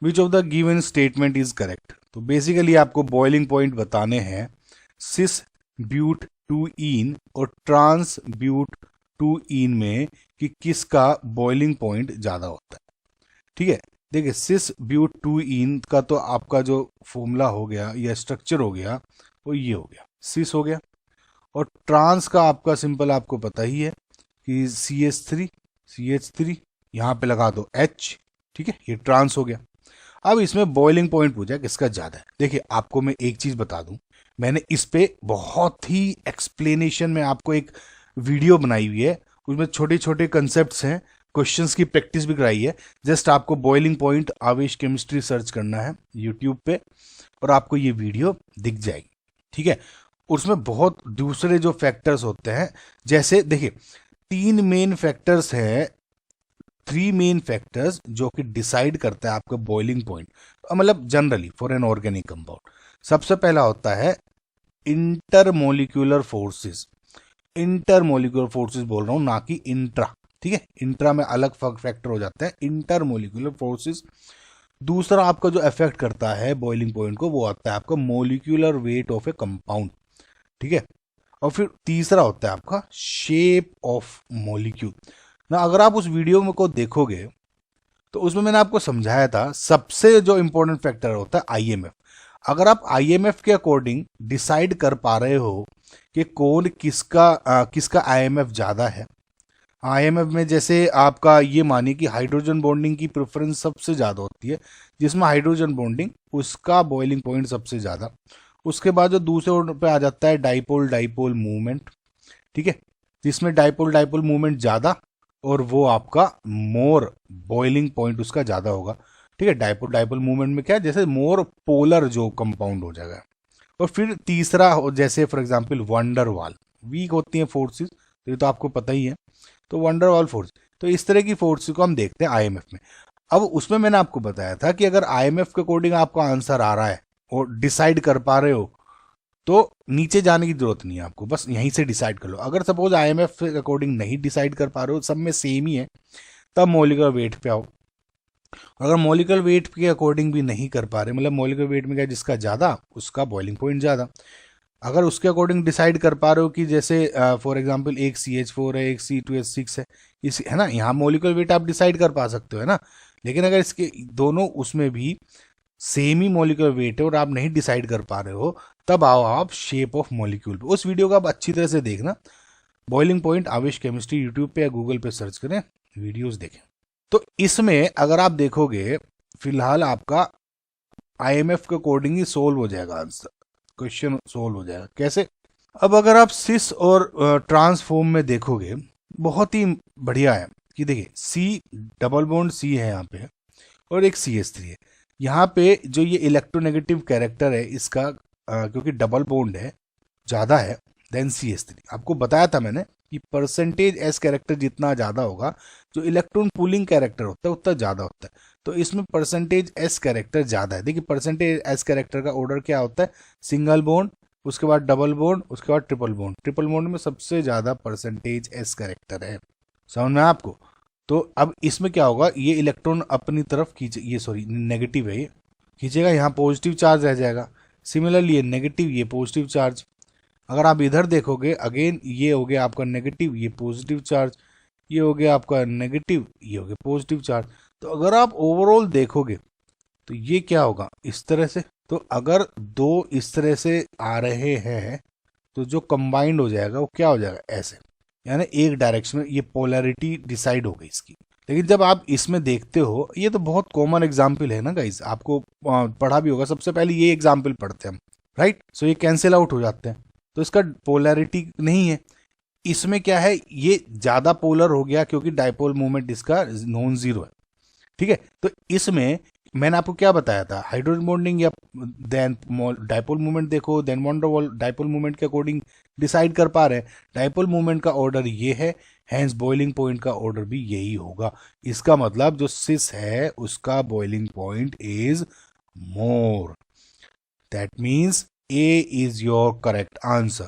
Which of the given statement is correct. तो basically आपको boiling point बताने हैं सिस ब्यूट टू इन और ट्रांस ब्यूट टू इन में कि किसका बॉइलिंग पॉइंट ज्यादा होता है। ठीक है, देखिए सिस ब्यूट टू इन का तो आपका जो फॉर्मूला हो गया या स्ट्रक्चर हो गया वो ये हो गया, सिस हो गया। और ट्रांस का आपका सिंपल आपको पता ही है कि CH3 यहाँ पे लगा दो H। ठीक है, ये ट्रांस हो गया। अब इसमें बॉइलिंग पॉइंट पूछा किसका ज्यादा है। देखिए आपको मैं एक चीज बता दूं, मैंने इस पे बहुत ही एक्सप्लेनेशन में आपको एक वीडियो बनाई हुई है, उसमें छोटे छोटे कंसेप्ट्स हैं, क्वेश्चंस की प्रैक्टिस भी कराई है। जस्ट आपको बॉइलिंग पॉइंट आवेश केमिस्ट्री सर्च करना है यूट्यूब पे और आपको ये वीडियो दिख जाएगी। ठीक है, उसमें बहुत दूसरे जो फैक्टर्स होते हैं, जैसे देखिए 3 मेन फैक्टर्स जो कि डिसाइड करता है आपका बॉइलिंग पॉइंट, मतलब generally for an organic compound. सबसे पहला होता है इंटरमोलिक्यूलर फोर्सेस। इंटरमोलिक्यूलर फोर्सेस बोल रहा हूं, ना कि इंट्रा। ठीक है, इंट्रा में अलग फैक्टर हो जाता है, इंटरमोलिक्यूलर फोर्सेस। दूसरा आपका जो अफेक्ट करता है बॉइलिंग पॉइंट को वो आता है आपका molecular weight of A compound. ठीक है, और फिर तीसरा होता है आपका शेप ऑफ मॉलिक्यूल ना। अगर आप उस वीडियो में को देखोगे तो उसमें मैंने आपको समझाया था सबसे जो इंपॉर्टेंट फैक्टर होता है IMF। अगर आप IMF के अकॉर्डिंग डिसाइड कर पा रहे हो कि कौन किसका IMF ज्यादा है, IMF में जैसे आपका ये मानिए कि हाइड्रोजन बॉन्डिंग की प्रेफरेंस सबसे ज्यादा होती है, जिसमें हाइड्रोजन बॉन्डिंग उसका बॉइलिंग पॉइंट सबसे ज्यादा। उसके बाद जो दूसरे ऑर्डर पे आ जाता है डाइपोल डाइपोल मूवमेंट। ठीक है, जिसमें डाइपोल डाइपोल मूवमेंट ज्यादा और वो आपका मोर बॉइलिंग पॉइंट उसका ज्यादा होगा। ठीक है, डाइपोल डाइपोल मूवमेंट में क्या है, जैसे मोर पोलर जो कंपाउंड हो जाएगा। और फिर तीसरा जैसे फॉर एग्जांपल वंडरवाल, वीक होती हैं फोर्सेस, तो ये तो आपको पता ही है, तो वंडरवाल फोर्स। तो इस तरह की फोर्स को हम देखते हैं IMF में। अब उसमें मैंने आपको बताया था कि अगर IMF के अकॉर्डिंग आपका आंसर आ रहा है और डिसाइड कर पा रहे हो तो नीचे जाने की जरूरत नहीं है आपको, बस यहीं से डिसाइड कर लो। अगर सपोज IMF के अकॉर्डिंग नहीं डिसाइड कर पा रहे हो, सब में सेम ही है, तब मॉलिक्यूलर वेट पे आओ। अगर मॉलिक्यूलर वेट के अकॉर्डिंग भी नहीं कर पा रहे, मतलब मॉलिक्यूलर वेट में क्या जिसका ज्यादा उसका बॉइलिंग पॉइंट ज्यादा। अगर उसके अकॉर्डिंग डिसाइड कर पा रहे हो कि जैसे फॉर एग्जांपल एक CH4 है, एक C2H6 है, इस है ना, यहाँ मॉलिक्यूलर वेट आप डिसाइड कर पा सकते हो, है ना। लेकिन अगर इसके दोनों उसमें भी सेम ही मॉलिक्यूलर वेट है और आप नहीं डिसाइड कर पा रहे हो, तब आओ आप शेप ऑफ मॉलिक्यूल पे। उस वीडियो को आप अच्छी तरह से देखना, बॉइलिंग पॉइंट आवेश केमिस्ट्री यूट्यूब पे या गूगल पे सर्च करें, वीडियोस देखें। तो इसमें अगर आप देखोगे फिलहाल आपका IMF के अकॉर्डिंग ही सोल्व हो जाएगा, आंसर क्वेश्चन सोल्व हो जाएगा। कैसे? अब अगर आप सिस और ट्रांसफॉर्म में देखोगे बहुत ही बढ़िया है कि देखिए C डबल बॉन्ड C है यहाँ पे और एक CH3 है। यहाँ पे जो ये इलेक्ट्रोनेगेटिव कैरेक्टर है इसका क्योंकि डबल बॉन्ड है ज्यादा है देन CH3। आपको बताया था मैंने कि परसेंटेज S कैरेक्टर जितना ज्यादा होगा, जो इलेक्ट्रॉन पुलिंग कैरेक्टर होता है उतना ज्यादा होता है। तो इसमें परसेंटेज S कैरेक्टर ज्यादा है। देखिए परसेंटेज S कैरेक्टर का ऑर्डर क्या होता है, सिंगल बॉन्ड, उसके बाद डबल बॉन्ड, उसके बाद ट्रिपल बॉन्ड। ट्रिपल बॉन्ड में सबसे ज्यादा परसेंटेज S कैरेक्टर है, समझ में आपको। तो अब इसमें क्या होगा, ये इलेक्ट्रॉन अपनी तरफ खींचे, ये सॉरी नेगेटिव है, ये खींचेगा, यहाँ पॉजिटिव चार्ज रह जाएगा। सिमिलरली ये नेगेटिव, ये पॉजिटिव चार्ज। अगर आप इधर देखोगे अगेन ये हो गया आपका नेगेटिव, ये पॉजिटिव चार्ज, ये हो गया आपका नेगेटिव, ये हो गया पॉजिटिव चार्ज। तो अगर आप ओवरऑल देखोगे तो ये क्या होगा इस तरह से। तो अगर दो इस तरह से आ रहे हैं तो जो कंबाइंड हो जाएगा वो क्या हो जाएगा, ऐसे, यानी एक डायरेक्शन में। ये पोलैरिटी डिसाइड हो गई इसकी। लेकिन जब आप इसमें देखते हो, ये तो बहुत कॉमन एग्जाम्पल है ना गाइस, आपको पढ़ा भी होगा, सबसे पहले ये एग्जाम्पल पढ़ते हैं हम, राइट। सो ये कैंसिल आउट हो जाते हैं, तो इसका पोलैरिटी नहीं है। इसमें क्या है, ये ज्यादा पोलर हो गया क्योंकि डाइपोल मूवमेंट इसका नॉन जीरो है। ठीक है, तो इसमें मैंने आपको क्या बताया था, हाइड्रोजन बॉन्डिंग या देन डाइपोल मूवमेंट देखो, देन वंडरवॉल डाइपोल मूवमेंट के अकॉर्डिंग डिसाइड कर पा रहे हैं। डाइपोल मूवमेंट का ऑर्डर ये है, हैंस बॉइलिंग पॉइंट का ऑर्डर भी यही होगा। इसका मतलब जो सिस है उसका boiling point is more, that means A is your correct answer।